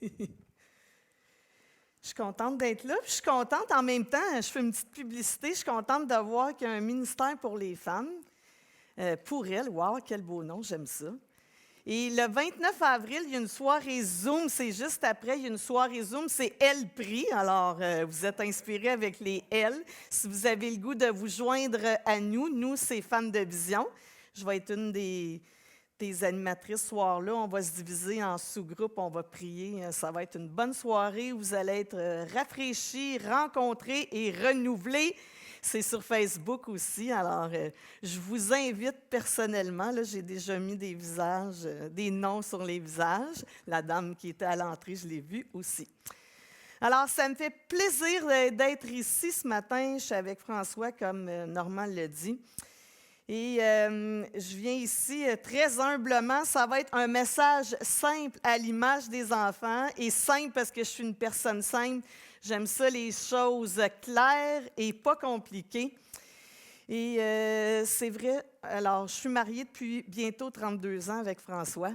Je suis contente d'être là. Puis je suis contente en même temps, je fais une petite publicité, je suis contente de voir qu'il y a un ministère pour les femmes. Pour elles, wow, quel beau nom, j'aime ça. Et le 29 avril, il y a une soirée Zoom, c'est juste après, il y a une soirée Zoom, c'est Elle Prie. Alors, vous êtes inspirés avec les L. Si vous avez le goût de vous joindre à nous, c'est Femmes de Vision. Je vais être une des animatrices ce soir-là. On va se diviser en sous-groupes, on va prier. Ça va être une bonne soirée où vous allez être rafraîchis, rencontrés et renouvelés. C'est sur Facebook aussi. Alors, je vous invite personnellement. Là, j'ai déjà mis des visages, des noms sur les visages. La dame qui était à l'entrée, je l'ai vue aussi. Alors, ça me fait plaisir d'être ici ce matin. Je suis avec François, comme Normand le dit. Et je viens ici très humblement. Ça va être un message simple à l'image des enfants. Et simple parce que je suis une personne simple. J'aime ça, les choses claires et pas compliquées. Et c'est vrai, alors je suis mariée depuis bientôt 32 ans avec François.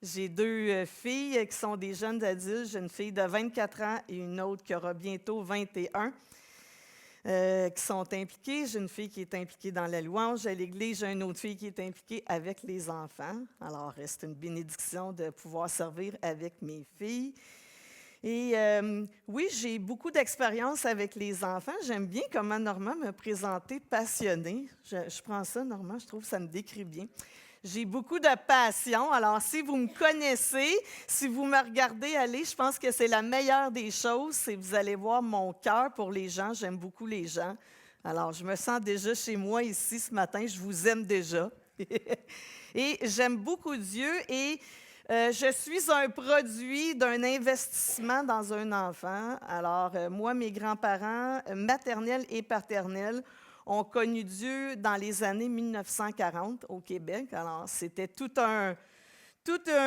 J'ai deux filles qui sont des jeunes adultes. J'ai une fille de 24 ans et une autre qui aura bientôt 21 qui sont impliquées. J'ai une fille qui est impliquée dans la louange à l'Église. J'ai une autre fille qui est impliquée avec les enfants. Alors, c'est une bénédiction de pouvoir servir avec mes filles. Et oui, j'ai beaucoup d'expérience avec les enfants. J'aime bien comment Normand me présentait passionnée. Je prends ça, Normand, je trouve que ça me décrit bien. J'ai beaucoup de passion. Alors, si vous me connaissez, si vous me regardez aller, je pense que c'est la meilleure des choses. C'est que vous allez voir mon cœur pour les gens. J'aime beaucoup les gens. Alors, je me sens déjà chez moi ici ce matin. Je vous aime déjà. Et j'aime beaucoup Dieu et je suis un produit d'un investissement dans un enfant. Alors, moi, mes grands-parents, maternels et paternels, ont connu Dieu dans les années 1940 au Québec. Alors, c'était tout un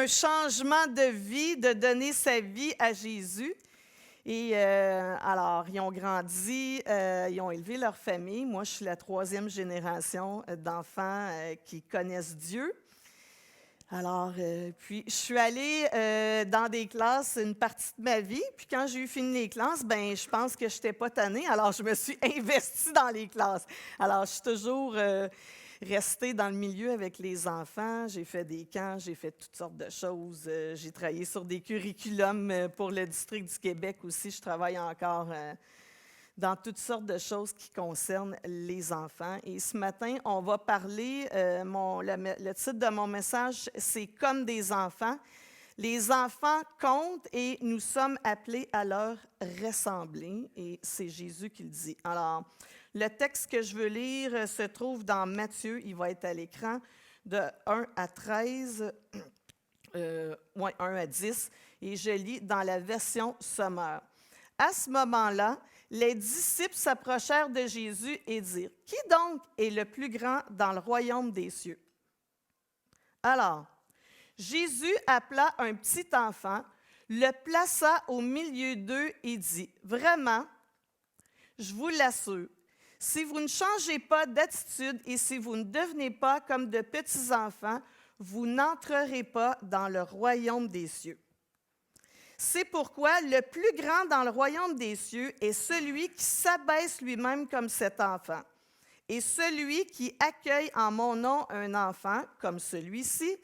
changement de vie, de donner sa vie à Jésus. Et alors, ils ont grandi, ils ont élevé leur famille. Moi, je suis la 3e génération d'enfants qui connaissent Dieu. Alors, puis je suis allée dans des classes une partie de ma vie, puis quand j'ai eu fini les classes, ben je pense que je n'étais pas tannée, alors je me suis investie dans les classes. Alors, je suis toujours restée dans le milieu avec les enfants, j'ai fait des camps, j'ai fait toutes sortes de choses, j'ai travaillé sur des curriculums pour le district du Québec aussi, je travaille encore dans toutes sortes de choses qui concernent les enfants. Et ce matin, on va parler, le titre de mon message, c'est « Comme des enfants ». Les enfants comptent et nous sommes appelés à leur ressembler. Et c'est Jésus qui le dit. Alors, le texte que je veux lire se trouve dans Matthieu, il va être à l'écran, de 1 à 13, 1 à 10, et je lis dans la version sommaire. À ce moment-là, les disciples s'approchèrent de Jésus et dirent, « Qui donc est le plus grand dans le royaume des cieux? » Alors, Jésus appela un petit enfant, le plaça au milieu d'eux et dit, « Vraiment, je vous l'assure, si vous ne changez pas d'attitude et si vous ne devenez pas comme de petits enfants, vous n'entrerez pas dans le royaume des cieux. C'est pourquoi le plus grand dans le royaume des cieux est celui qui s'abaisse lui-même comme cet enfant. Et celui qui accueille en mon nom un enfant, comme celui-ci,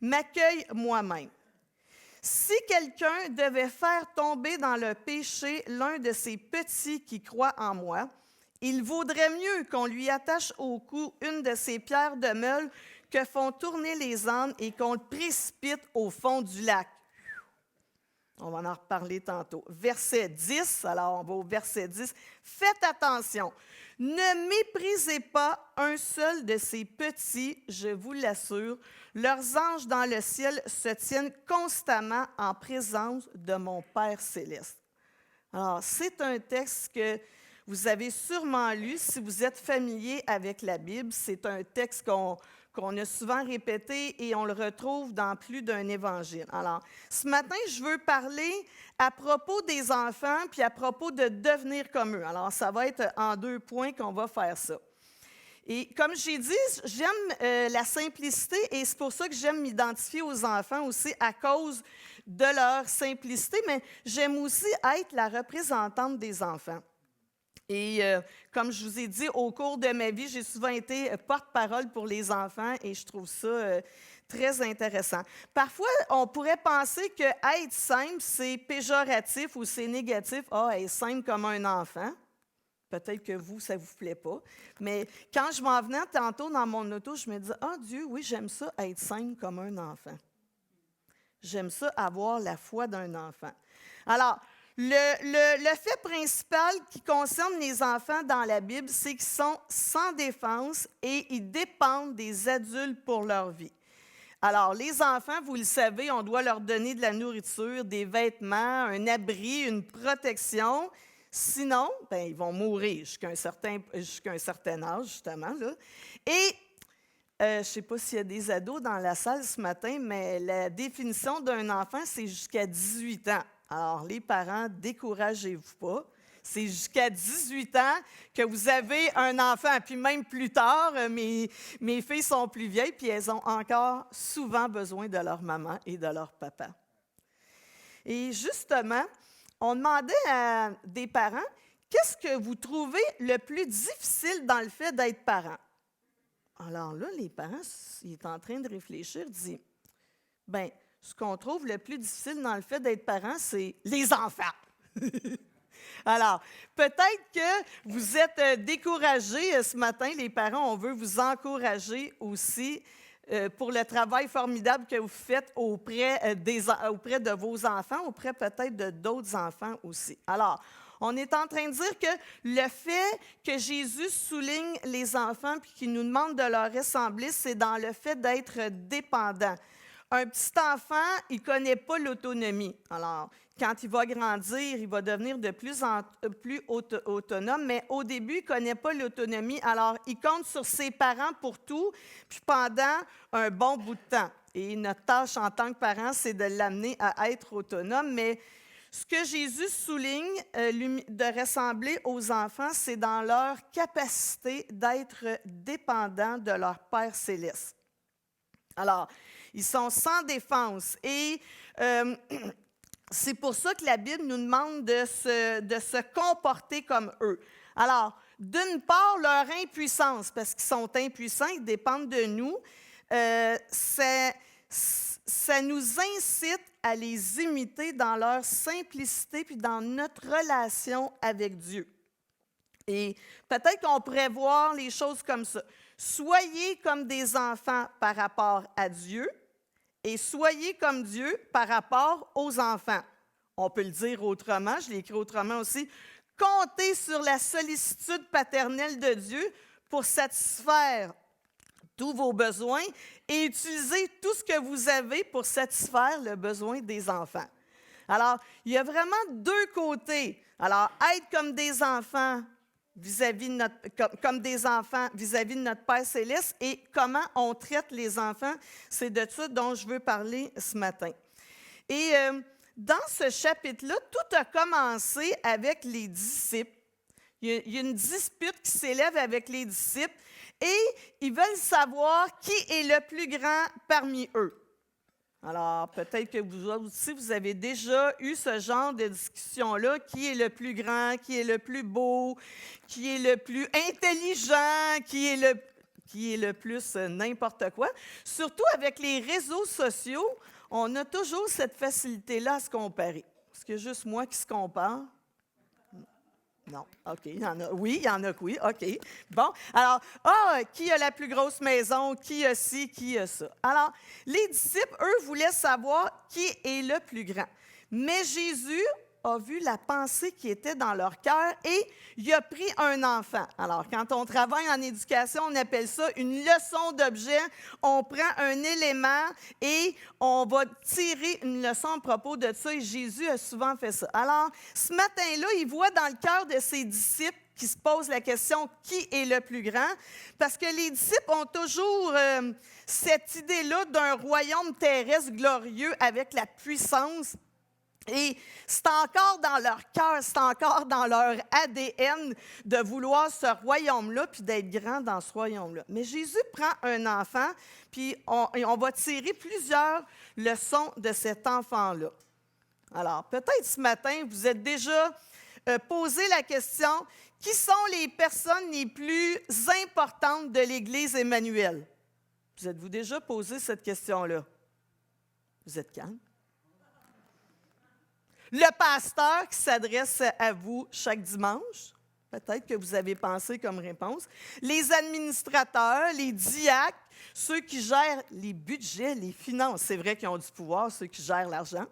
m'accueille moi-même. Si quelqu'un devait faire tomber dans le péché l'un de ces petits qui croient en moi, il vaudrait mieux qu'on lui attache au cou une de ces pierres de meule que font tourner les ânes et qu'on le précipite au fond du lac. On va en reparler tantôt. Verset 10, alors on va au verset 10. Faites attention, ne méprisez pas un seul de ces petits, je vous l'assure. Leurs anges dans le ciel se tiennent constamment en présence de mon Père céleste. Alors, c'est un texte que vous avez sûrement lu si vous êtes familier avec la Bible. C'est un texte qu'on a souvent répété et on le retrouve dans plus d'un évangile. Alors, ce matin, je veux parler à propos des enfants puis à propos de devenir comme eux. Alors, ça va être en 2 points qu'on va faire ça. Et comme j'ai dit, j'aime la simplicité et c'est pour ça que j'aime m'identifier aux enfants aussi à cause de leur simplicité, mais j'aime aussi être la représentante des enfants. Et comme je vous ai dit, au cours de ma vie, j'ai souvent été porte-parole pour les enfants et je trouve ça très intéressant. Parfois, on pourrait penser que être simple, c'est péjoratif ou c'est négatif. Ah, être simple comme un enfant. Peut-être que vous, ça ne vous plaît pas. Mais quand je m'en venais tantôt dans mon auto, je me disais, ah Dieu, oui, j'aime ça être simple comme un enfant. J'aime ça avoir la foi d'un enfant. Alors, le fait principal qui concerne les enfants dans la Bible, c'est qu'ils sont sans défense et ils dépendent des adultes pour leur vie. Alors, les enfants, vous le savez, on doit leur donner de la nourriture, des vêtements, un abri, une protection. Sinon, ils vont mourir jusqu'à un certain âge, justement. Là. Et je ne sais pas s'il y a des ados dans la salle ce matin, mais la définition d'un enfant, c'est jusqu'à 18 ans. Alors, les parents, découragez-vous pas. C'est jusqu'à 18 ans que vous avez un enfant. Puis même plus tard, mes filles sont plus vieilles, puis elles ont encore souvent besoin de leur maman et de leur papa. Et justement, on demandait à des parents, qu'est-ce que vous trouvez le plus difficile dans le fait d'être parent? Alors là, les parents, ils sont en train de réfléchir, disent, bien, ce qu'on trouve le plus difficile dans le fait d'être parent, c'est les enfants. Alors, peut-être que vous êtes découragés ce matin, les parents, on veut vous encourager aussi pour le travail formidable que vous faites auprès de vos enfants, auprès peut-être de d'autres enfants aussi. Alors, on est en train de dire que le fait que Jésus souligne les enfants puis qu'il nous demande de leur ressembler, c'est dans le fait d'être dépendant. Un petit enfant, il ne connaît pas l'autonomie. Alors, quand il va grandir, il va devenir de plus en plus autonome, mais au début, il ne connaît pas l'autonomie. Alors, il compte sur ses parents pour tout, puis pendant un bon bout de temps. Et notre tâche en tant que parents, c'est de l'amener à être autonome, mais ce que Jésus souligne de ressembler aux enfants, c'est dans leur capacité d'être dépendants de leur Père céleste. Alors, ils sont sans défense et c'est pour ça que la Bible nous demande de se comporter comme eux. Alors, d'une part, leur impuissance, parce qu'ils sont impuissants, ils dépendent de nous, ça nous incite à les imiter dans leur simplicité puis dans notre relation avec Dieu. Et peut-être qu'on pourrait voir les choses comme ça. Soyez comme des enfants par rapport à Dieu et soyez comme Dieu par rapport aux enfants. On peut le dire autrement, je l'ai écrit autrement aussi. Comptez sur la sollicitude paternelle de Dieu pour satisfaire tous vos besoins et utilisez tout ce que vous avez pour satisfaire le besoin des enfants. Alors, il y a vraiment deux côtés. Alors, être comme des enfants vis-à-vis de notre Père céleste et comment on traite les enfants, c'est de ça dont je veux parler ce matin. Et dans ce chapitre-là, tout a commencé avec les disciples. Il y a une dispute qui s'élève avec les disciples et ils veulent savoir qui est le plus grand parmi eux. Alors, peut-être que vous aussi, vous avez déjà eu ce genre de discussion-là. Qui est le plus grand, qui est le plus beau, qui est le plus intelligent, qui est le plus n'importe quoi. Surtout avec les réseaux sociaux, on a toujours cette facilité-là à se comparer. Est-ce que juste moi qui se compare? Non, OK, il y en a. Oui, il y en a que oui, OK. Bon, alors, qui a la plus grosse maison, qui a ci, qui a ça. Alors, les disciples, eux, voulaient savoir qui est le plus grand. Mais Jésus a vu la pensée qui était dans leur cœur et il a pris un enfant. Alors, quand on travaille en éducation, on appelle ça une leçon d'objet. On prend un élément et on va tirer une leçon à propos de ça et Jésus a souvent fait ça. Alors, ce matin-là, il voit dans le cœur de ses disciples qui se posent la question « Qui est le plus grand? » Parce que les disciples ont toujours cette idée-là d'un royaume terrestre glorieux avec la puissance Et c'est encore dans leur cœur, c'est encore dans leur ADN de vouloir ce royaume-là, puis d'être grand dans ce royaume-là. Mais Jésus prend un enfant, puis on va tirer plusieurs leçons de cet enfant-là. Alors, peut-être ce matin, vous êtes déjà posé la question, qui sont les personnes les plus importantes de l'Église Emmanuel? Vous êtes-vous déjà posé cette question-là? Vous êtes calme? Le pasteur qui s'adresse à vous chaque dimanche, peut-être que vous avez pensé comme réponse. Les administrateurs, les diacres, ceux qui gèrent les budgets, les finances. C'est vrai qu'ils ont du pouvoir, ceux qui gèrent l'argent.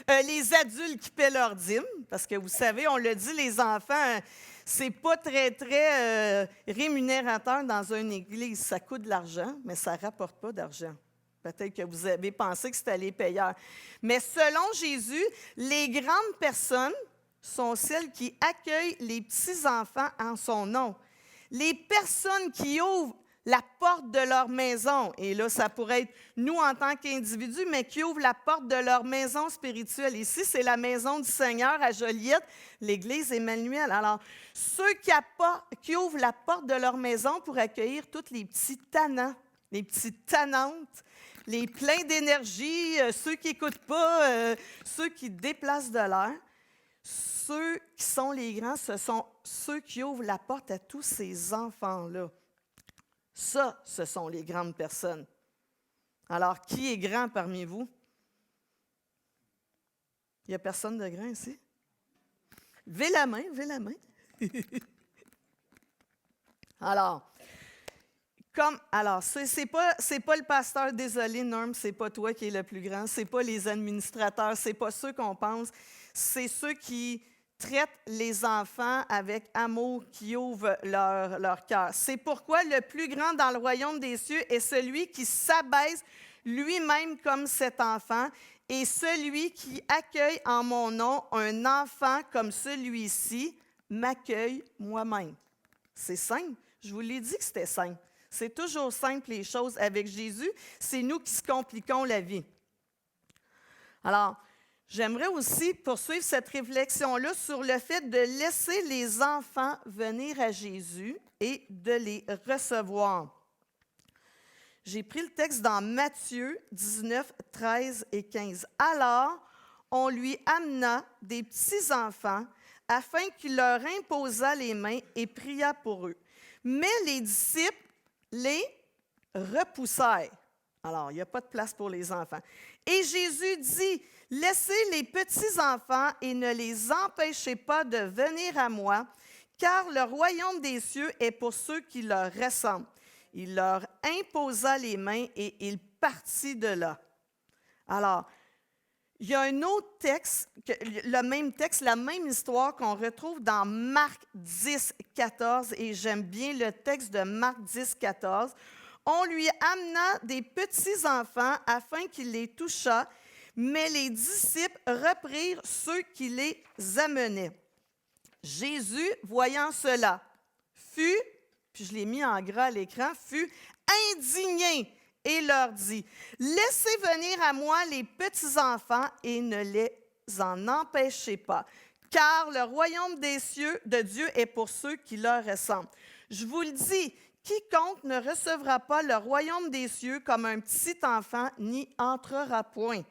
Les adultes qui paient leurs dîmes, parce que vous savez, on le dit, les enfants, c'est pas très, très rémunérateur dans une église. Ça coûte de l'argent, mais ça ne rapporte pas d'argent. Peut-être que vous avez pensé que c'était les payeurs. Mais selon Jésus, les grandes personnes sont celles qui accueillent les petits-enfants en son nom. Les personnes qui ouvrent la porte de leur maison, et là, ça pourrait être nous en tant qu'individus, mais qui ouvrent la porte de leur maison spirituelle. Ici, c'est la maison du Seigneur à Joliette, l'Église Emmanuel. Alors, ceux qui ouvrent la porte de leur maison pour accueillir tous les petits tannants, les petites tannantes, les pleins d'énergie, ceux qui n'écoutent pas, ceux qui déplacent de l'air, ceux qui sont les grands, ce sont ceux qui ouvrent la porte à tous ces enfants-là. Ça, ce sont les grandes personnes. Alors, qui est grand parmi vous? Il n'y a personne de grand ici? Levez la main, levez la main. Alors, c'est pas le pasteur, désolé, Norm, c'est pas toi qui es le plus grand, c'est pas les administrateurs, c'est pas ceux qu'on pense, c'est ceux qui traitent les enfants avec amour, qui ouvrent leur cœur. C'est pourquoi le plus grand dans le royaume des cieux est celui qui s'abaisse lui-même comme cet enfant, et celui qui accueille en mon nom un enfant comme celui-ci m'accueille moi-même. C'est simple. Je vous l'ai dit que c'était simple. C'est toujours simple les choses avec Jésus. C'est nous qui se compliquons la vie. Alors, j'aimerais aussi poursuivre cette réflexion-là sur le fait de laisser les enfants venir à Jésus et de les recevoir. J'ai pris le texte dans Matthieu 19, 13 et 15. Alors, on lui amena des petits-enfants afin qu'il leur imposât les mains et pria pour eux. Mais les disciples les repoussèrent. Alors, il n'y a pas de place pour les enfants. Et Jésus dit, « Laissez les petits-enfants et ne les empêchez pas de venir à moi, car le royaume des cieux est pour ceux qui leur ressemblent. » Il leur imposa les mains et il partit de là. Alors, il y a un autre texte, le même texte, la même histoire qu'on retrouve dans Marc 10, 14, et j'aime bien le texte de Marc 10, 14. On lui amena des petits-enfants afin qu'il les touchât, mais les disciples reprirent ceux qui les amenaient. Jésus, voyant cela, fut, puis je l'ai mis en gras à l'écran, fut indigné et leur dit, « Laissez venir à moi les petits-enfants et ne les en empêchez pas, car le royaume des cieux de Dieu est pour ceux qui leur ressemblent. Je vous le dis, quiconque ne recevra pas le royaume des cieux comme un petit enfant n'y entrera point. »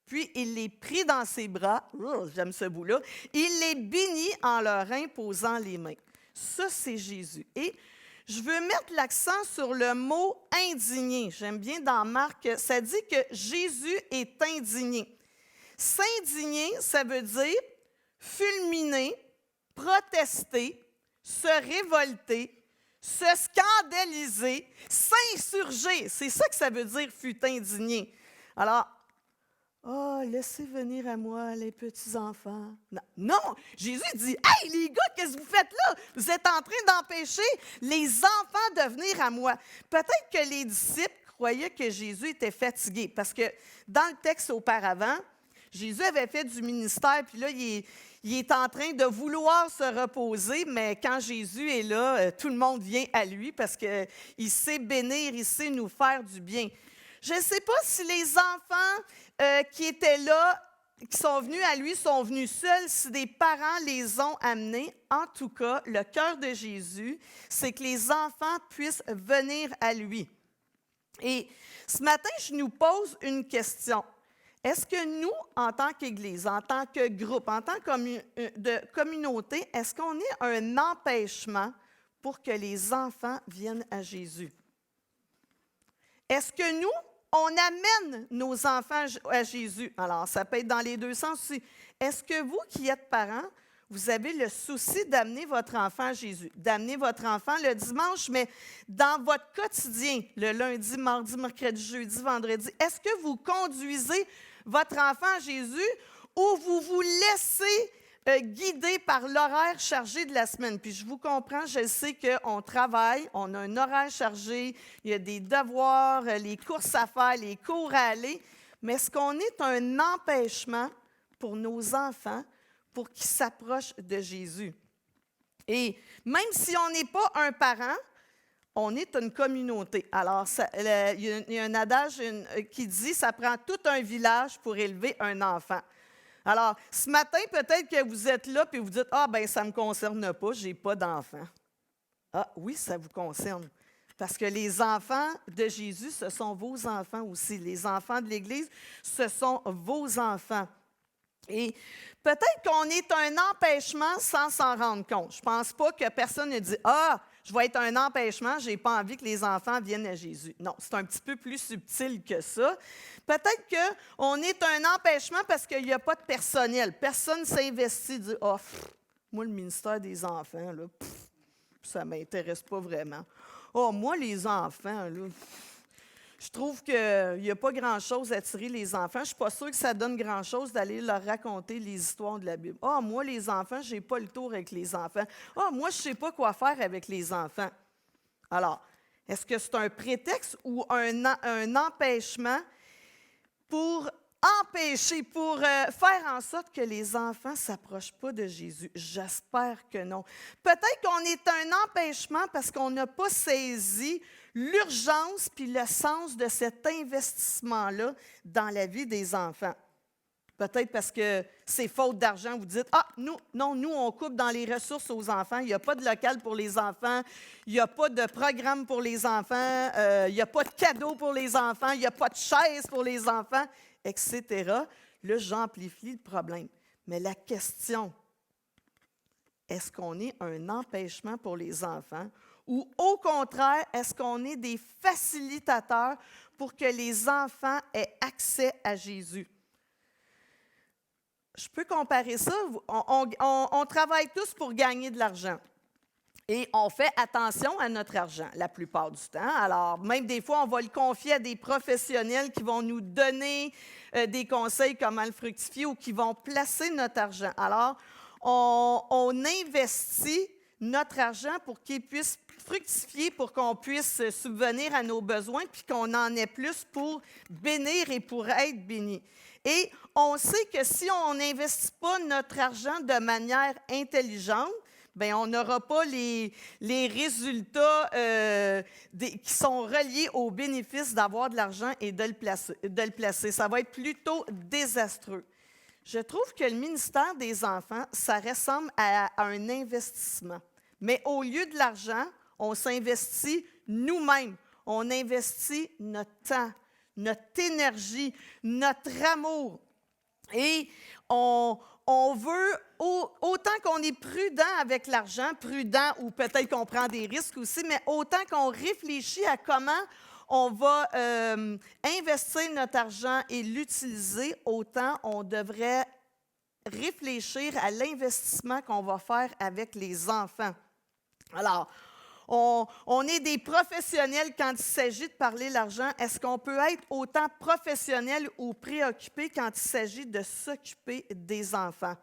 Puis il les prit dans ses bras, j'aime ce bout-là, il les bénit en leur imposant les mains. Ça, c'est Jésus. Et je veux mettre l'accent sur le mot « indigné ». J'aime bien dans Marc, ça dit que Jésus est indigné. S'indigner, ça veut dire fulminer, protester, se révolter, se scandaliser, s'insurger. C'est ça que ça veut dire « fut indigné ». Alors, « Oh, laissez venir à moi les petits-enfants. » Non, Jésus dit, « Hey, les gars, qu'est-ce que vous faites là? Vous êtes en train d'empêcher les enfants de venir à moi. » Peut-être que les disciples croyaient que Jésus était fatigué, parce que dans le texte auparavant, Jésus avait fait du ministère, puis là, il est en train de vouloir se reposer, mais quand Jésus est là, tout le monde vient à lui parce qu'il sait bénir, il sait nous faire du bien. Je ne sais pas si les enfants qui étaient là qui sont venus à lui sont venus seuls, si des parents les ont amenés, en tout cas, le cœur de Jésus, c'est que les enfants puissent venir à lui. Et ce matin, je nous pose une question. Est-ce que nous, en tant qu'Église, en tant que groupe, en tant que communauté, est-ce qu'on est un empêchement pour que les enfants viennent à Jésus? Est-ce que nous, on amène nos enfants à Jésus? Alors, ça peut être dans les deux sens aussi. Est-ce que vous qui êtes parents, vous avez le souci d'amener votre enfant à Jésus, d'amener votre enfant le dimanche, mais dans votre quotidien, le lundi, mardi, mercredi, jeudi, vendredi, est-ce que vous conduisez votre enfant à Jésus ou vous vous laissez guider par l'horaire chargé de la semaine? Puis je vous comprends, je sais qu'on travaille, on a un horaire chargé, il y a des devoirs, les courses à faire, les cours à aller, mais est-ce qu'on est un empêchement pour nos enfants pour qu'ils s'approchent de Jésus? Et même si on n'est pas un parent, on est une communauté. Alors, il y a un adage qui dit « ça prend tout un village pour élever un enfant ». Alors, ce matin, peut-être que vous êtes là et vous dites « ah, bien, ça ne me concerne pas, je n'ai pas d'enfant ». Ah oui, ça vous concerne. Parce que les enfants de Jésus, ce sont vos enfants aussi. Les enfants de l'Église, ce sont vos enfants. Et peut-être qu'on est un empêchement sans s'en rendre compte. Je ne pense pas que personne ne dit « ah, je vais être un empêchement, je n'ai pas envie que les enfants viennent à Jésus ». Non, c'est un petit peu plus subtil que ça. Peut-être qu'on est un empêchement parce qu'il n'y a pas de personnel. Personne ne s'investit, dit « ah, moi, le ministère des enfants, là, ça ne m'intéresse pas vraiment. Oh, moi, les enfants, là, je trouve qu'il n'y a pas grand-chose à tirer les enfants. Je ne suis pas sûre que ça donne grand-chose d'aller leur raconter les histoires de la Bible. Ah, moi, les enfants, je n'ai pas le tour avec les enfants. Ah, moi, je ne sais pas quoi faire avec les enfants. » Alors, est-ce que c'est un prétexte ou un empêchement pour empêcher, pour faire en sorte que les enfants ne s'approchent pas de Jésus? J'espère que non. Peut-être qu'on est un empêchement parce qu'on n'a pas saisi l'urgence puis le sens de cet investissement-là dans la vie des enfants. Peut-être parce que c'est faute d'argent, vous dites « ah, nous, on coupe dans les ressources aux enfants, il n'y a pas de local pour les enfants, il n'y a pas de programme pour les enfants, il n'y a pas de cadeaux pour les enfants, il n'y a pas de chaise pour les enfants, etc. » Là, j'amplifie le problème. Mais la question, est-ce qu'on est un empêchement pour les enfants? Ou au contraire, est-ce qu'on est des facilitateurs pour que les enfants aient accès à Jésus? Je peux comparer ça. On travaille tous pour gagner de l'argent. Et on fait attention à notre argent la plupart du temps. Alors, même des fois, on va le confier à des professionnels qui vont nous donner des conseils comment le fructifier ou qui vont placer notre argent. Alors, on investit notre argent pour qu'il puisse fructifier, pour qu'on puisse subvenir à nos besoins, puis qu'on en ait plus pour bénir et pour être béni. Et on sait que si on n'investit pas notre argent de manière intelligente, bien, on n'aura pas les résultats qui sont reliés au bénéfice d'avoir de l'argent et de le placer. Ça va être plutôt désastreux. Je trouve que le ministère des enfants, ça ressemble à un investissement. Mais au lieu de l'argent, on s'investit nous-mêmes. On investit notre temps, notre énergie, notre amour. Et on veut, autant qu'on est prudent avec l'argent, prudent ou peut-être qu'on prend des risques aussi, mais autant qu'on réfléchit à comment on va investir notre argent et l'utiliser, autant on devrait réfléchir à l'investissement qu'on va faire avec les enfants. Alors, on est des professionnels quand il s'agit de parler l'argent. Est-ce qu'on peut être autant professionnel ou préoccupé quand il s'agit de s'occuper des enfants?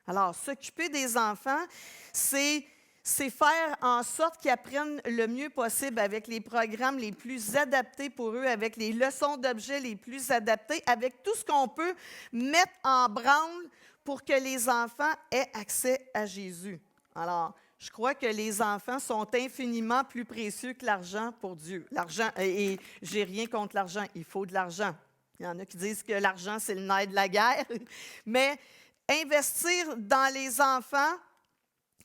Alors, s'occuper des enfants, c'est faire en sorte qu'ils apprennent le mieux possible avec les programmes les plus adaptés pour eux, avec les leçons d'objets les plus adaptées, avec tout ce qu'on peut mettre en branle pour que les enfants aient accès à Jésus. Alors, je crois que les enfants sont infiniment plus précieux que l'argent pour Dieu. L'argent, et j'ai rien contre l'argent, il faut de l'argent. Il y en a qui disent que l'argent, c'est le nerf de la guerre. Mais investir dans les enfants,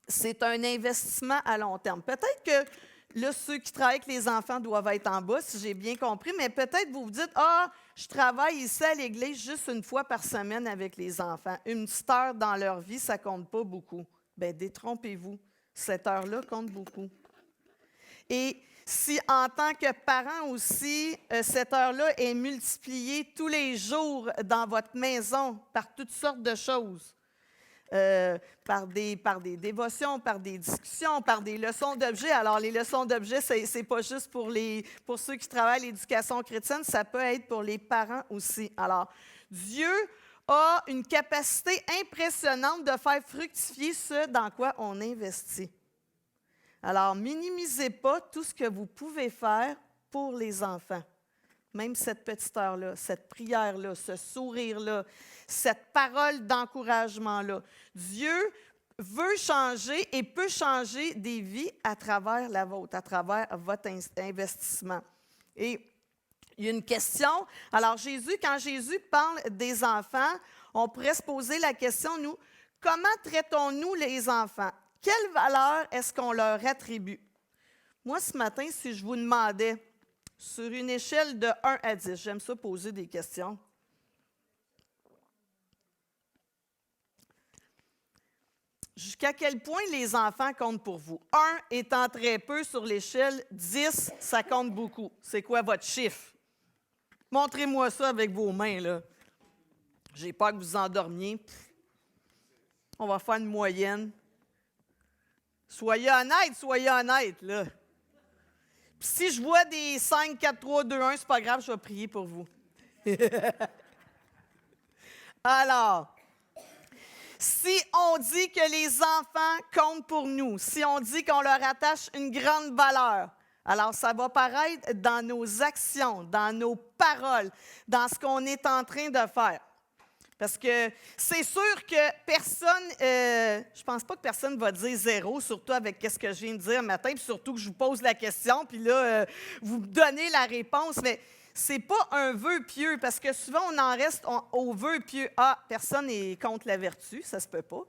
c'est un investissement à long terme. Peut-être que là, ceux qui travaillent avec les enfants doivent être en bas, si j'ai bien compris, mais peut-être vous vous dites, « Ah, je travaille ici à l'église juste une fois par semaine avec les enfants. Une petite heure dans leur vie, ça ne compte pas beaucoup. » Bien, détrompez-vous. Cette heure-là compte beaucoup. Et si en tant que parent aussi, cette heure-là est multipliée tous les jours dans votre maison par toutes sortes de choses, par des dévotions, par des discussions, par des leçons d'objets. Alors, les leçons d'objets, ce n'est pas juste pour ceux qui travaillent l'éducation chrétienne, ça peut être pour les parents aussi. Alors, Dieu a une capacité impressionnante de faire fructifier ce dans quoi on investit. Alors, minimisez pas tout ce que vous pouvez faire pour les enfants. Même cette petite heure-là, cette prière-là, ce sourire-là, cette parole d'encouragement-là. Dieu veut changer et peut changer des vies à travers la vôtre, à travers votre investissement. Et il y a une question. Alors, quand Jésus parle des enfants, on pourrait se poser la question, nous, comment traitons-nous les enfants? Quelle valeur est-ce qu'on leur attribue? Moi, ce matin, si je vous demandais, sur une échelle de 1 à 10, j'aime ça poser des questions. Jusqu'à quel point les enfants comptent pour vous? 1 étant très peu sur l'échelle, 10, ça compte beaucoup. C'est quoi votre chiffre? Montrez-moi ça avec vos mains, là. J'ai peur que vous endormiez. On va faire une moyenne. Soyez honnête, là. Puis si je vois des 5, 4, 3, 2, 1, c'est pas grave, je vais prier pour vous. Alors, si on dit que les enfants comptent pour nous, si on dit qu'on leur attache une grande valeur, alors ça va paraître dans nos actions, dans nos paroles, dans ce qu'on est en train de faire. Parce que c'est sûr que personne, je pense pas que personne va dire 0, surtout avec ce que je viens de dire matin, puis surtout que je vous pose la question, puis là, vous me donnez la réponse, mais c'est pas un vœu pieux, parce que souvent, on en reste au vœu pieux. Ah, personne n'est contre la vertu, ça se peut pas.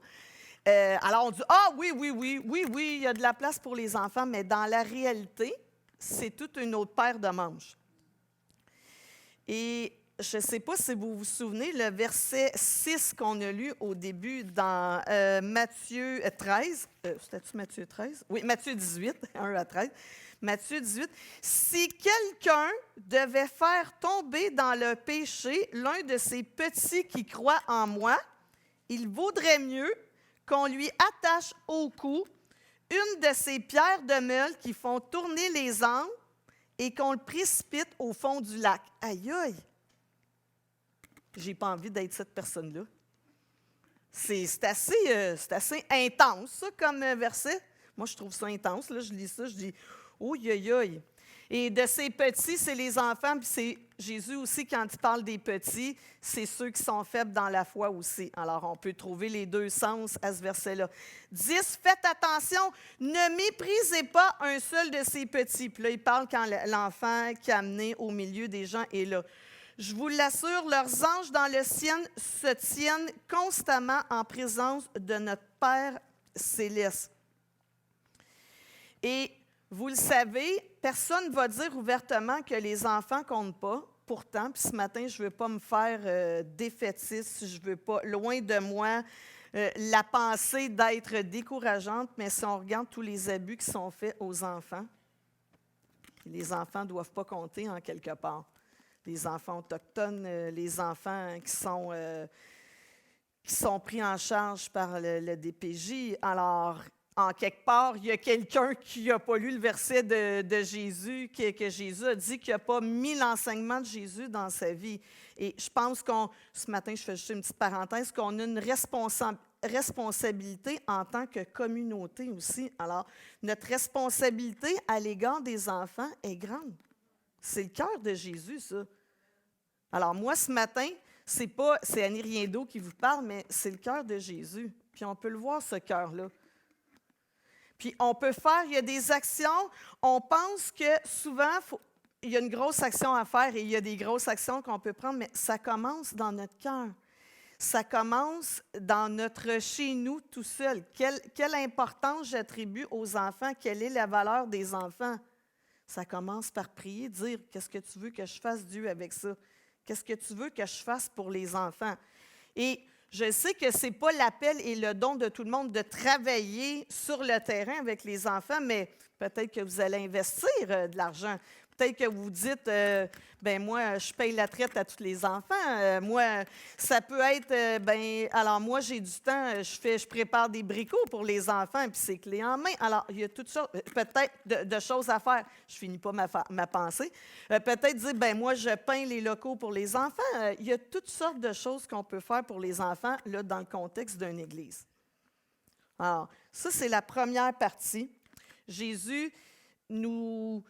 Alors, on dit, ah oui, il y a de la place pour les enfants, mais dans la réalité, c'est toute une autre paire de manches. Et je ne sais pas si vous vous souvenez, le verset 6 qu'on a lu au début dans Matthieu 13, c'était-tu Matthieu 13? Oui, Matthieu 18, 1 à 13. Matthieu 18. Si quelqu'un devait faire tomber dans le péché l'un de ces petits qui croient en moi, il vaudrait mieux qu'on lui attache au cou une de ces pierres de meule qui font tourner les ânes et qu'on le précipite au fond du lac. Aïe, aïe! J'ai pas envie d'être cette personne-là. C'est assez intense, ça, comme verset. Moi, je trouve ça intense. Là, je lis ça, je dis, oh, aïe, aïe. Et de ces petits, c'est les enfants, puis c'est Jésus aussi, quand il parle des petits, c'est ceux qui sont faibles dans la foi aussi. Alors, on peut trouver les deux sens à ce verset-là. 10, faites attention, ne méprisez pas un seul de ces petits. Puis là, il parle quand l'enfant qui est amené au milieu des gens est là. Je vous l'assure, leurs anges dans le ciel se tiennent constamment en présence de notre Père céleste. Et vous le savez, personne ne va dire ouvertement que les enfants ne comptent pas. Pourtant, puis ce matin, je ne veux pas me faire défaitiste, je ne veux pas, loin de moi, la pensée d'être décourageante, mais si on regarde tous les abus qui sont faits aux enfants, les enfants ne doivent pas compter en quelque part. Les enfants autochtones, les enfants qui sont pris en charge par le DPJ. Alors, en quelque part, il y a quelqu'un qui n'a pas lu le verset de Jésus, que Jésus a dit qu'il n'a pas mis l'enseignement de Jésus dans sa vie. Et je pense ce matin, je fais juste une petite parenthèse, qu'on a une responsabilité en tant que communauté aussi. Alors, notre responsabilité à l'égard des enfants est grande. C'est le cœur de Jésus, ça. Alors, moi, ce matin, c'est Annie Riendo qui vous parle, mais c'est le cœur de Jésus. Puis on peut le voir, ce cœur-là. Puis on peut faire, il y a des actions, on pense que souvent, il y a une grosse action à faire et il y a des grosses actions qu'on peut prendre, mais ça commence dans notre cœur. Ça commence dans notre chez-nous tout seul. Quelle importance j'attribue aux enfants? Quelle est la valeur des enfants? Ça commence par prier, dire « Qu'est-ce que tu veux que je fasse, Dieu, avec ça? Qu'est-ce que tu veux que je fasse pour les enfants? » Et je sais que ce n'est pas l'appel et le don de tout le monde de travailler sur le terrain avec les enfants, mais peut-être que vous allez investir de l'argent. Peut-être que vous dites, ben moi, je paye la traite à tous les enfants. Moi, ça peut être, alors moi, j'ai du temps, je prépare des bricots pour les enfants, puis c'est clé en main. Alors, il y a toutes sortes, peut-être de choses à faire. Je finis pas ma pensée. Peut-être dire, ben moi, je peins les locaux pour les enfants. Il y a toutes sortes de choses qu'on peut faire pour les enfants, là, dans le contexte d'une église. Alors, ça, c'est la première partie. Jésus nous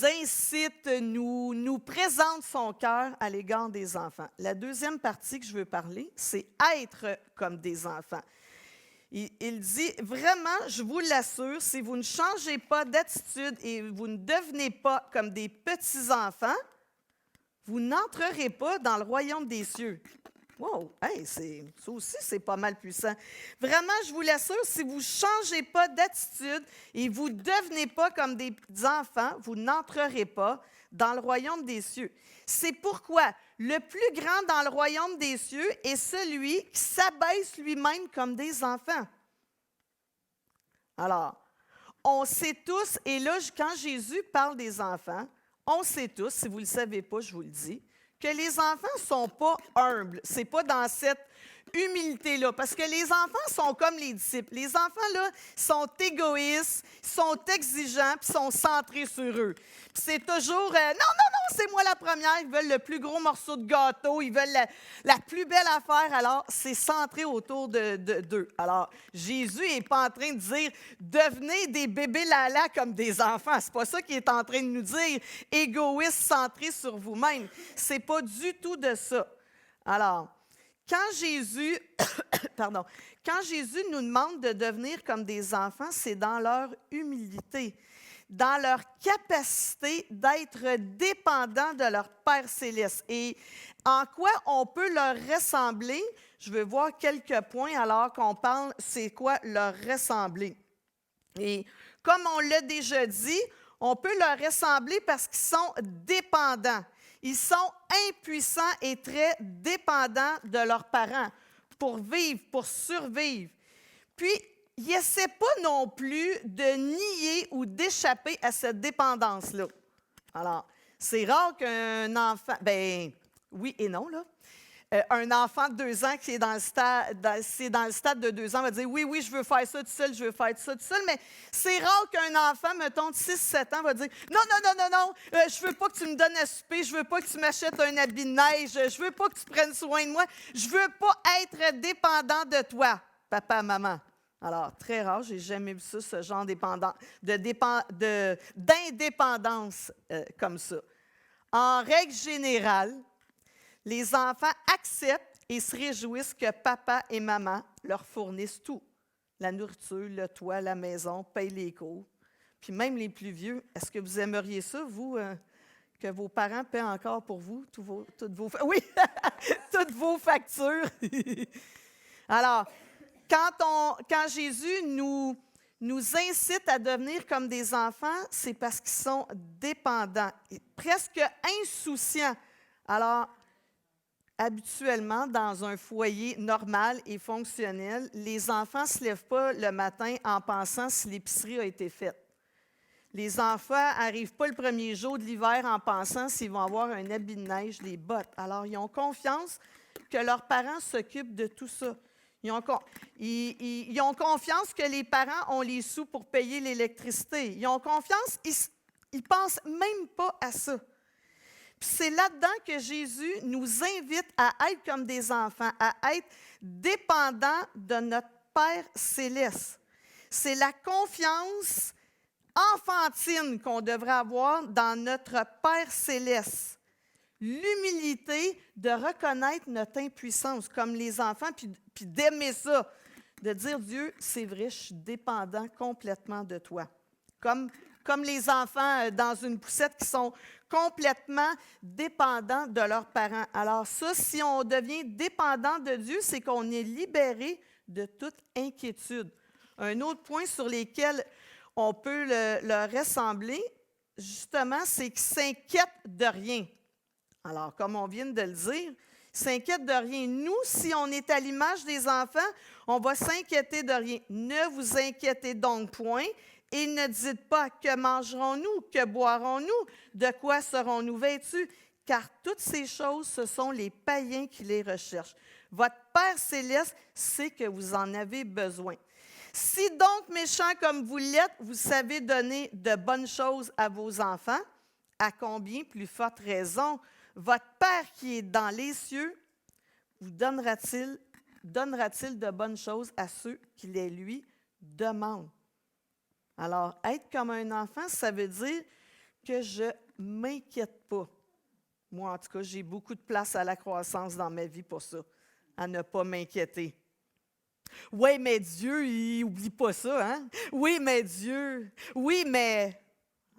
incite, nous présente son cœur à l'égard des enfants. La deuxième partie que je veux parler, c'est être comme des enfants. Il dit, vraiment, je vous l'assure, si vous ne changez pas d'attitude et vous ne devenez pas comme des petits-enfants, vous n'entrerez pas dans le royaume des cieux. Wow! Hey, ça aussi, c'est pas mal puissant. Vraiment, je vous l'assure, si vous ne changez pas d'attitude et vous ne devenez pas comme des enfants, vous n'entrerez pas dans le royaume des cieux. C'est pourquoi le plus grand dans le royaume des cieux est celui qui s'abaisse lui-même comme des enfants. Alors, on sait tous, et là, quand Jésus parle des enfants, on sait tous, si vous ne le savez pas, je vous le dis, que les enfants ne sont pas humbles. Ce n'est pas dans cette humilité-là. Parce que les enfants sont comme les disciples. Les enfants, là, sont égoïstes, sont exigeants, puis sont centrés sur eux. Puis c'est toujours, non, c'est moi la première. Ils veulent le plus gros morceau de gâteau. Ils veulent la plus belle affaire. Alors, c'est centré autour d'eux. Alors, Jésus n'est pas en train de dire, devenez des bébés lala comme des enfants. C'est pas ça qu'il est en train de nous dire. Égoïste, centré sur vous-même. C'est pas du tout de ça. Alors, quand Jésus nous demande de devenir comme des enfants, c'est dans leur humilité, dans leur capacité d'être dépendants de leur Père céleste. Et en quoi on peut leur ressembler? Je veux voir quelques points alors qu'on parle, c'est quoi leur ressembler. Et comme on l'a déjà dit, on peut leur ressembler parce qu'ils sont dépendants. Ils sont impuissants et très dépendants de leurs parents pour vivre, pour survivre. Puis, ils n'essaient pas non plus de nier ou d'échapper à cette dépendance-là. Alors, c'est rare qu'un enfant... Ben, oui et non, là. Un enfant de 2 ans qui est dans le stade de 2 ans va dire « Oui, je veux faire ça tout seul, je veux faire ça tout seul. » Mais c'est rare qu'un enfant, mettons, de 6-7 ans va dire « Non, je veux pas que tu me donnes à souper, je veux pas que tu m'achètes un habit de neige, je veux pas que tu prennes soin de moi, je veux pas être dépendant de toi, papa, maman. » Alors, très rare, j'ai jamais vu ça, ce genre d'indépendance comme ça. En règle générale, les enfants acceptent et se réjouissent que papa et maman leur fournissent tout. La nourriture, le toit, la maison, payent les cours. Puis même les plus vieux, est-ce que vous aimeriez ça, vous, que vos parents paient encore pour vous toutes vos factures? Alors, quand Jésus nous incite à devenir comme des enfants, c'est parce qu'ils sont dépendants, presque insouciants. Alors, habituellement, dans un foyer normal et fonctionnel, les enfants ne se lèvent pas le matin en pensant si l'épicerie a été faite. Les enfants n'arrivent pas le premier jour de l'hiver en pensant s'ils vont avoir un habit de neige, des bottes. Alors, ils ont confiance que leurs parents s'occupent de tout ça. Ils ont confiance que les parents ont les sous pour payer l'électricité. Ils ont confiance, ils ne pensent même pas à ça. Puis c'est là-dedans que Jésus nous invite à être comme des enfants, à être dépendants de notre Père céleste. C'est la confiance enfantine qu'on devrait avoir dans notre Père céleste. L'humilité de reconnaître notre impuissance comme les enfants, puis d'aimer ça, de dire « Dieu, c'est vrai, je suis dépendant complètement de toi. » comme les enfants dans une poussette qui sont complètement dépendants de leurs parents. Alors ça, si on devient dépendant de Dieu, c'est qu'on est libéré de toute inquiétude. Un autre point sur lequel on peut le ressembler, justement, c'est qu'ils s'inquiètent de rien. Alors, comme on vient de le dire, ils s'inquiètent de rien. Nous, si on est à l'image des enfants, on va s'inquiéter de rien. Ne vous inquiétez donc point et ne dites pas que mangerons-nous, que boirons-nous, de quoi serons-nous vêtus, car toutes ces choses, ce sont les païens qui les recherchent. Votre Père céleste sait que vous en avez besoin. Si donc, méchants comme vous l'êtes, vous savez donner de bonnes choses à vos enfants, à combien plus forte raison votre Père qui est dans les cieux vous donnera-t-il de bonnes choses à ceux qui les lui demandent? Alors, être comme un enfant, ça veut dire que je ne m'inquiète pas. Moi, en tout cas, j'ai beaucoup de place à la croissance dans ma vie pour ça, à ne pas m'inquiéter. Oui, mais Dieu, il n'oublie pas ça, hein? Oui, mais Dieu, oui, mais...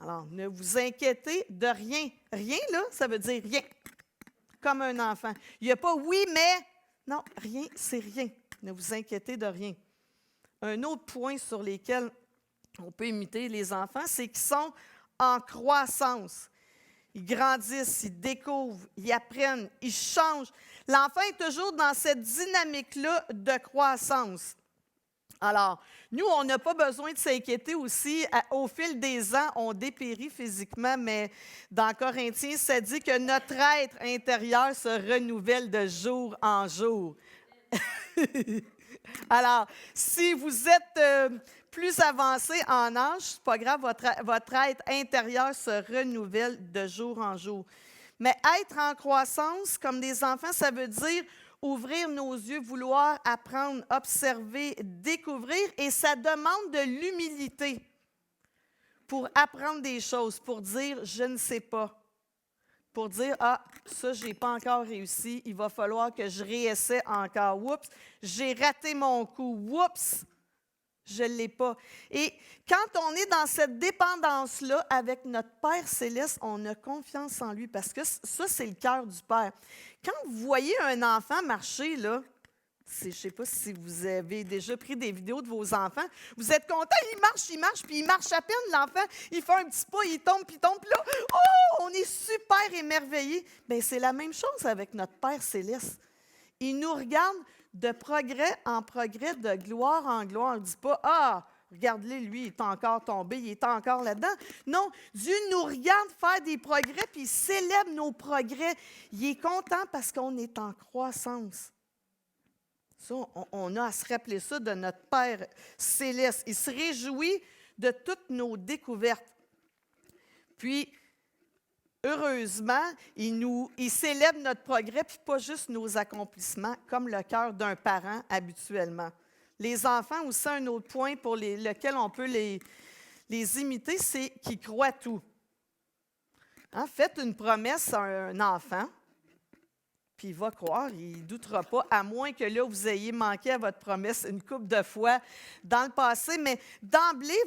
Alors, ne vous inquiétez de rien. Rien, là, ça veut dire rien. Comme un enfant. Il n'y a pas oui, mais... Non, rien, c'est rien. Ne vous inquiétez de rien. Un autre point sur lequel on peut imiter les enfants, c'est qu'ils sont en croissance. Ils grandissent, ils découvrent, ils apprennent, ils changent. L'enfant est toujours dans cette dynamique-là de croissance. Alors, nous, on n'a pas besoin de s'inquiéter aussi. Au fil des ans, on dépérit physiquement, mais dans Corinthiens, ça dit que notre être intérieur se renouvelle de jour en jour. Alors, si vous êtes plus avancé en âge, c'est pas grave, votre être intérieur se renouvelle de jour en jour. Mais être en croissance, comme des enfants, ça veut dire ouvrir nos yeux, vouloir apprendre, observer, découvrir, et ça demande de l'humilité pour apprendre des choses, pour dire « je ne sais pas », pour dire « ah, ça, je n'ai pas encore réussi, il va falloir que je réessaie encore, oups, j'ai raté mon coup, oups ». Je ne l'ai pas. Et quand on est dans cette dépendance-là avec notre Père céleste, on a confiance en lui parce que ça, c'est le cœur du Père. Quand vous voyez un enfant marcher, là, je ne sais pas si vous avez déjà pris des vidéos de vos enfants, vous êtes content, il marche, puis il marche à peine, l'enfant, il fait un petit pas, il tombe, puis là, oh, on est super émerveillés. Bien, c'est la même chose avec notre Père céleste. Il nous regarde de progrès en progrès, de gloire en gloire. Il ne dit pas « Ah, regarde-le, lui, il est encore tombé, il est encore là-dedans. » Non, Dieu nous regarde faire des progrès, puis il célèbre nos progrès. Il est content parce qu'on est en croissance. Ça, on a à se rappeler ça de notre Père céleste. Il se réjouit de toutes nos découvertes. Puis, heureusement, il célèbre notre progrès, puis pas juste nos accomplissements, comme le cœur d'un parent habituellement. Les enfants, aussi, un autre point pour lequel on peut les imiter, c'est qu'ils croient tout. Hein? Faites une promesse à un enfant, puis il va croire, il ne doutera pas, à moins que là, vous ayez manqué à votre promesse une couple de fois dans le passé. Mais d'emblée,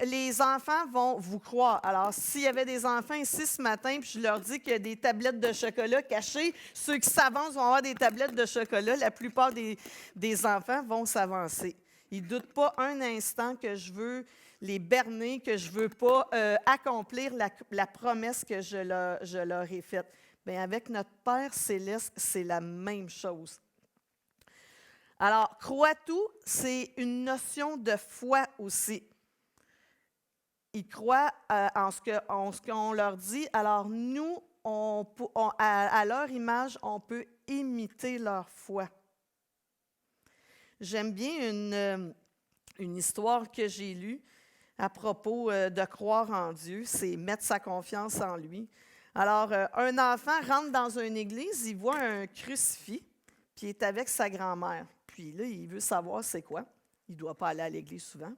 les enfants vont vous croire. Alors, s'il y avait des enfants ici ce matin, puis je leur dis qu'il y a des tablettes de chocolat cachées, ceux qui s'avancent vont avoir des tablettes de chocolat. La plupart des enfants vont s'avancer. Ils ne doutent pas un instant que je veux les berner, que je ne veux pas accomplir la promesse que je leur ai faite. Bien, avec notre Père céleste, c'est la même chose. Alors, croire tout, c'est une notion de foi aussi. Ils croient en ce qu'on leur dit. Alors, nous, à leur image, on peut imiter leur foi. J'aime bien une histoire que j'ai lue à propos de croire en Dieu, c'est mettre sa confiance en lui. Alors, un enfant rentre dans une église, il voit un crucifix, puis il est avec sa grand-mère. Puis là, il veut savoir c'est quoi. Il ne doit pas aller à l'église souvent.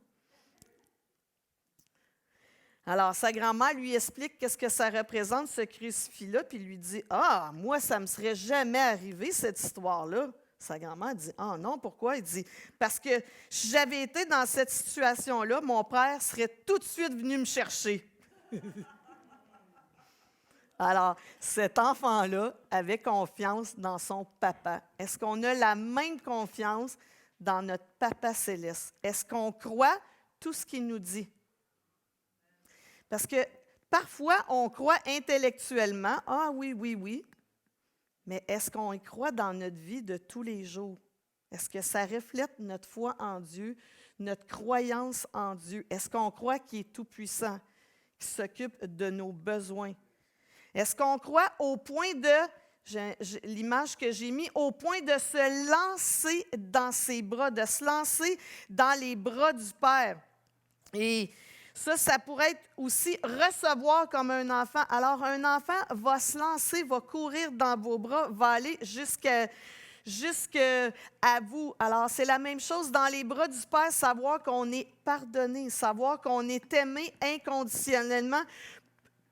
Alors, sa grand-mère lui explique qu'est-ce que ça représente, ce crucifix-là, puis lui dit « Ah, moi, ça ne me serait jamais arrivé, cette histoire-là. Sa grand-mère dit, « Ah non, pourquoi? » Il dit, « Parce que si j'avais été dans cette situation-là, mon père serait tout de suite venu me chercher. » Alors, cet enfant-là avait confiance dans son papa. Est-ce qu'on a la même confiance dans notre Papa céleste? Est-ce qu'on croit tout ce qu'il nous dit? Parce que parfois, on croit intellectuellement, « Ah oui, oui, oui. » Mais est-ce qu'on y croit dans notre vie de tous les jours? Est-ce que ça reflète notre foi en Dieu, notre croyance en Dieu? Est-ce qu'on croit qu'il est tout-puissant, qu'il s'occupe de nos besoins? Est-ce qu'on croit au point de, l'image que j'ai mise, au point de se lancer dans ses bras, de se lancer dans les bras du Père? Et ça pourrait être aussi recevoir comme un enfant. Alors, un enfant va se lancer, va courir dans vos bras, va aller jusqu'à vous. Alors, c'est la même chose dans les bras du Père, savoir qu'on est pardonné, savoir qu'on est aimé inconditionnellement,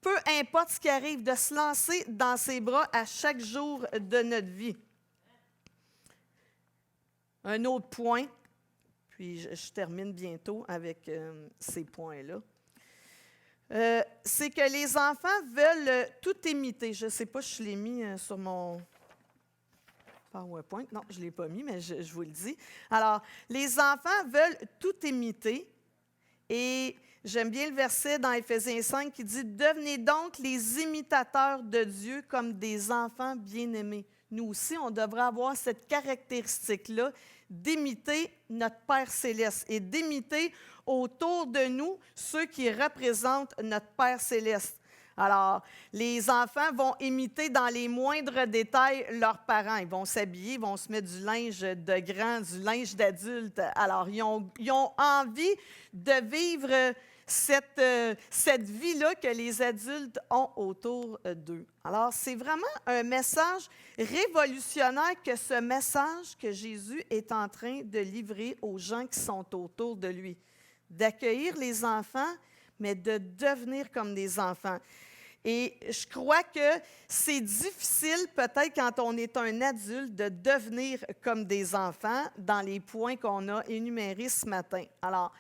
peu importe ce qui arrive, de se lancer dans ses bras à chaque jour de notre vie. Un autre point, puis je termine bientôt avec ces points-là. C'est que les enfants veulent tout imiter. Je ne sais pas si je l'ai mis sur mon PowerPoint. Non, je ne l'ai pas mis, mais je vous le dis. Alors, les enfants veulent tout imiter. Et j'aime bien le verset dans Éphésiens 5 qui dit « Devenez donc les imitateurs de Dieu comme des enfants bien-aimés. » Nous aussi, on devrait avoir cette caractéristique-là d'imiter notre Père céleste et d'imiter autour de nous ceux qui représentent notre Père céleste. Alors, les enfants vont imiter dans les moindres détails leurs parents. Ils vont s'habiller, ils vont se mettre du linge de grand, du linge d'adulte. Alors, ils ont envie de vivre cette vie-là que les adultes ont autour d'eux. Alors, c'est vraiment un message révolutionnaire que ce message que Jésus est en train de livrer aux gens qui sont autour de lui. D'accueillir les enfants, mais de devenir comme des enfants. Et je crois que c'est difficile, peut-être quand on est un adulte, de devenir comme des enfants dans les points qu'on a énumérés ce matin. Alors,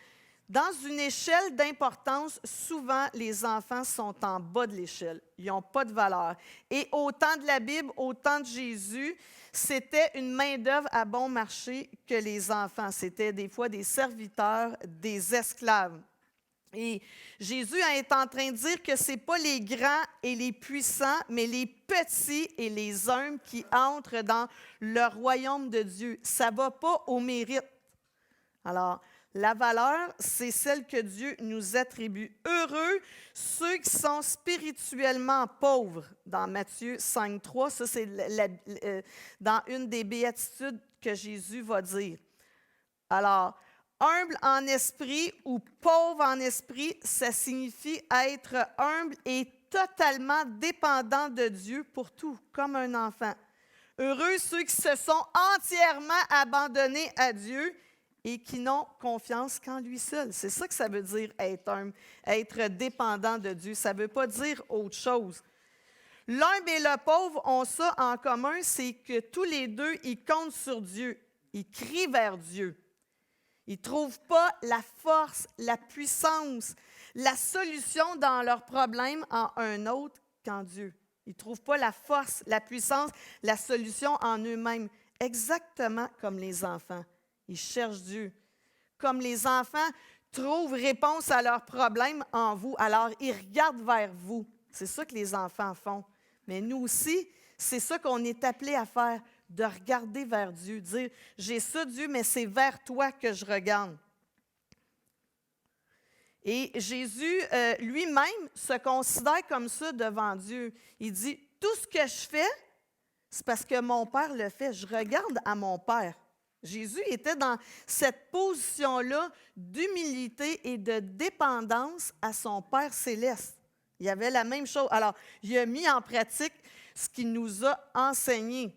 dans une échelle d'importance, souvent, les enfants sont en bas de l'échelle. Ils n'ont pas de valeur. Et au temps de la Bible, au temps de Jésus, c'était une main-d'œuvre à bon marché que les enfants. C'était des fois des serviteurs, des esclaves. Et Jésus est en train de dire que ce n'est pas les grands et les puissants, mais les petits et les humbles qui entrent dans le royaume de Dieu. Ça ne va pas au mérite. Alors, la valeur, c'est celle que Dieu nous attribue. Heureux ceux qui sont spirituellement pauvres, dans Matthieu 5,3. Ça, c'est dans une des béatitudes que Jésus va dire. Alors, humble en esprit ou pauvre en esprit, ça signifie être humble et totalement dépendant de Dieu pour tout, comme un enfant. Heureux ceux qui se sont entièrement abandonnés à Dieu et qui n'ont confiance qu'en lui seul. C'est ça que ça veut dire être humble, être dépendant de Dieu. Ça ne veut pas dire autre chose. L'humble et le pauvre ont ça en commun, c'est que tous les deux, ils comptent sur Dieu. Ils crient vers Dieu. Ils ne trouvent pas la force, la puissance, la solution dans leurs problèmes en un autre qu'en Dieu. Ils ne trouvent pas la force, la puissance, la solution en eux-mêmes, exactement comme les enfants. Ils cherchent Dieu. Comme les enfants trouvent réponse à leurs problèmes en vous, alors ils regardent vers vous. C'est ça que les enfants font. Mais nous aussi, c'est ça qu'on est appelés à faire, de regarder vers Dieu, dire « J'ai ça, Dieu, mais c'est vers toi que je regarde. » Et Jésus lui-même se considère comme ça devant Dieu. Il dit « Tout ce que je fais, c'est parce que mon Père le fait. Je regarde à mon Père. » Jésus était dans cette position-là d'humilité et de dépendance à son Père céleste. Il y avait la même chose. Alors, il a mis en pratique ce qu'il nous a enseigné.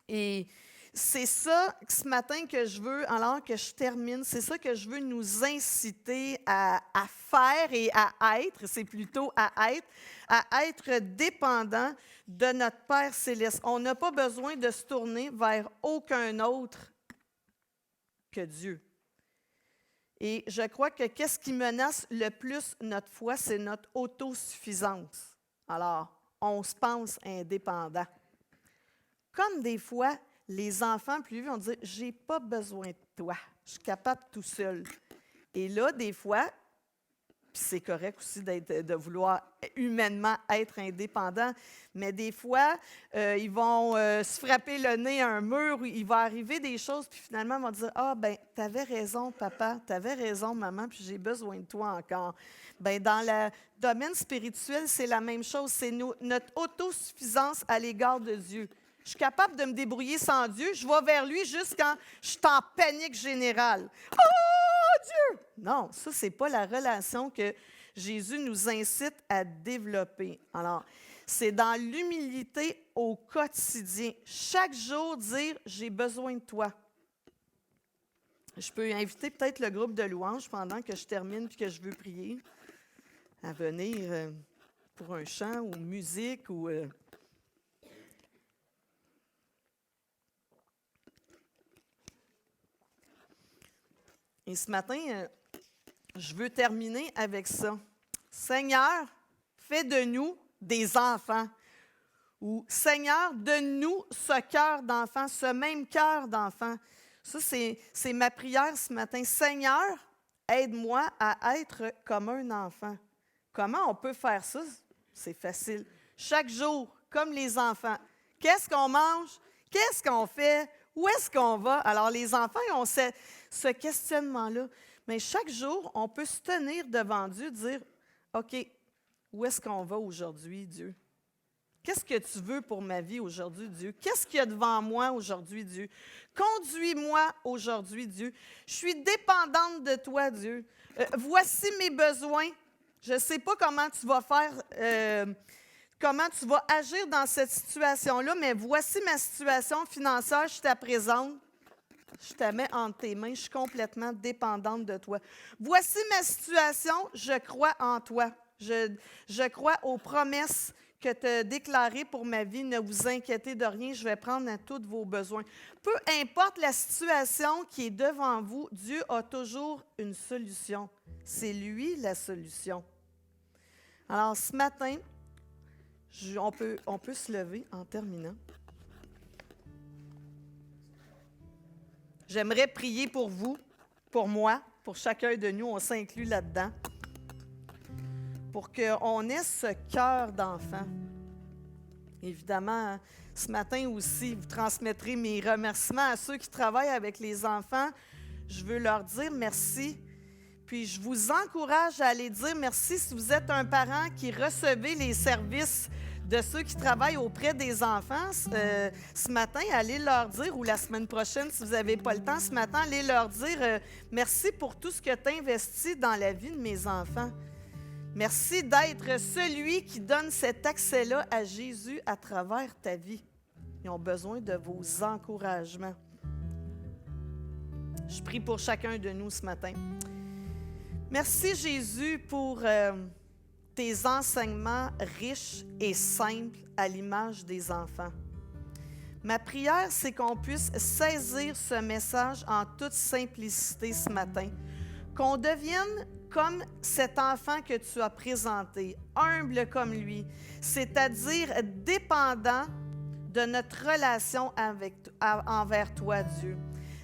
Et c'est ça ce matin que je veux, alors que je termine, c'est ça que je veux nous inciter à faire et à être, c'est plutôt à être dépendant de notre Père céleste. On n'a pas besoin de se tourner vers aucun autre que Dieu. Et je crois que qu'est-ce qui menace le plus notre foi, c'est notre autosuffisance. Alors, on se pense indépendant. Comme des fois, les enfants plus vieux vont dire « j'ai pas besoin de toi, je suis capable tout seul ». Et là, des fois, puis c'est correct aussi de vouloir humainement être indépendant, mais des fois, ils vont se frapper le nez à un mur, il va arriver des choses, puis finalement, ils vont dire « ah, ben, t'avais raison, papa, t'avais raison, maman, puis j'ai besoin de toi encore ». Ben, dans le domaine spirituel, c'est la même chose, c'est notre autosuffisance à l'égard de Dieu. Je suis capable de me débrouiller sans Dieu. Je vais vers lui juste quand je suis en panique générale. Oh, Dieu! Non, ça, ce n'est pas la relation que Jésus nous incite à développer. Alors, c'est dans l'humilité au quotidien. Chaque jour, dire « j'ai besoin de toi ». Je peux inviter peut-être le groupe de louanges pendant que je termine et que je veux prier à venir pour un chant ou musique ou... Et ce matin, je veux terminer avec ça. Seigneur, fais de nous des enfants. Ou Seigneur, donne-nous ce cœur d'enfant, ce même cœur d'enfant. Ça, c'est ma prière ce matin. Seigneur, aide-moi à être comme un enfant. Comment on peut faire ça? C'est facile. Chaque jour, comme les enfants. Qu'est-ce qu'on mange? Qu'est-ce qu'on fait? Où est-ce qu'on va? Alors, les enfants ont ce questionnement-là. Mais chaque jour, on peut se tenir devant Dieu et dire, OK, où est-ce qu'on va aujourd'hui, Dieu? Qu'est-ce que tu veux pour ma vie aujourd'hui, Dieu? Qu'est-ce qu'il y a devant moi aujourd'hui, Dieu? Conduis-moi aujourd'hui, Dieu. Je suis dépendante de toi, Dieu. Voici mes besoins. Je ne sais pas comment tu vas faire... comment tu vas agir dans cette situation-là, mais voici ma situation financière, je te la présente. Je te mets entre tes mains, je suis complètement dépendante de toi. Voici ma situation, je crois en toi. Je crois aux promesses que tu as déclarées pour ma vie. Ne vous inquiétez de rien, je vais prendre à tous vos besoins. Peu importe la situation qui est devant vous, Dieu a toujours une solution. C'est lui la solution. Alors, ce matin, on peut se lever en terminant. J'aimerais prier pour vous, pour moi, pour chacun de nous, on s'inclut là-dedans, pour qu'on ait ce cœur d'enfant. Évidemment, ce matin aussi, vous transmettrez mes remerciements à ceux qui travaillent avec les enfants. Je veux leur dire merci. Puis je vous encourage à aller dire merci si vous êtes un parent qui recevez les services de ceux qui travaillent auprès des enfants. Ce matin, allez leur dire, ou la semaine prochaine, si vous n'avez pas le temps, ce matin, allez leur dire merci pour tout ce que tu as investi dans la vie de mes enfants. Merci d'être celui qui donne cet accès-là à Jésus à travers ta vie. Ils ont besoin de vos encouragements. Je prie pour chacun de nous ce matin. Merci Jésus pour tes enseignements riches et simples à l'image des enfants. Ma prière, c'est qu'on puisse saisir ce message en toute simplicité ce matin, qu'on devienne comme cet enfant que tu as présenté, humble comme lui, c'est-à-dire dépendant de notre relation envers toi, Dieu,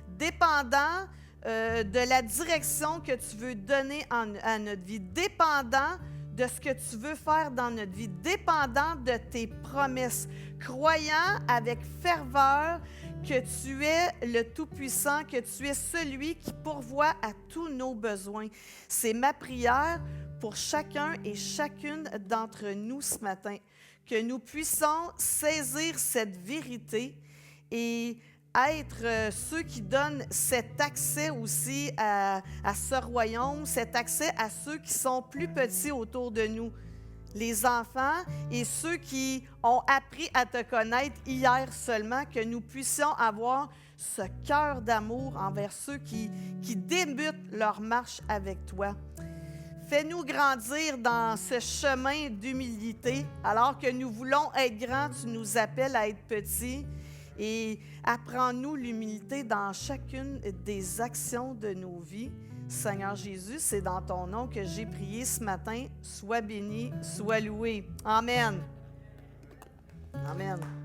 dépendant de la direction que tu veux donner à notre vie, dépendant de ce que tu veux faire dans notre vie, dépendant de tes promesses, croyant avec ferveur que tu es le Tout-Puissant, que tu es celui qui pourvoit à tous nos besoins. C'est ma prière pour chacun et chacune d'entre nous ce matin, que nous puissions saisir cette vérité et être ceux qui donnent cet accès aussi à ce royaume, cet accès à ceux qui sont plus petits autour de nous. les enfants et ceux qui ont appris à te connaître hier seulement, que nous puissions avoir ce cœur d'amour envers ceux qui débutent leur marche avec toi. Fais-nous grandir dans ce chemin d'humilité. Alors que nous voulons être grands, tu nous appelles à être petits. Et apprends-nous l'humilité dans chacune des actions de nos vies. Seigneur Jésus, c'est dans ton nom que j'ai prié ce matin. Sois béni, sois loué. Amen. Amen.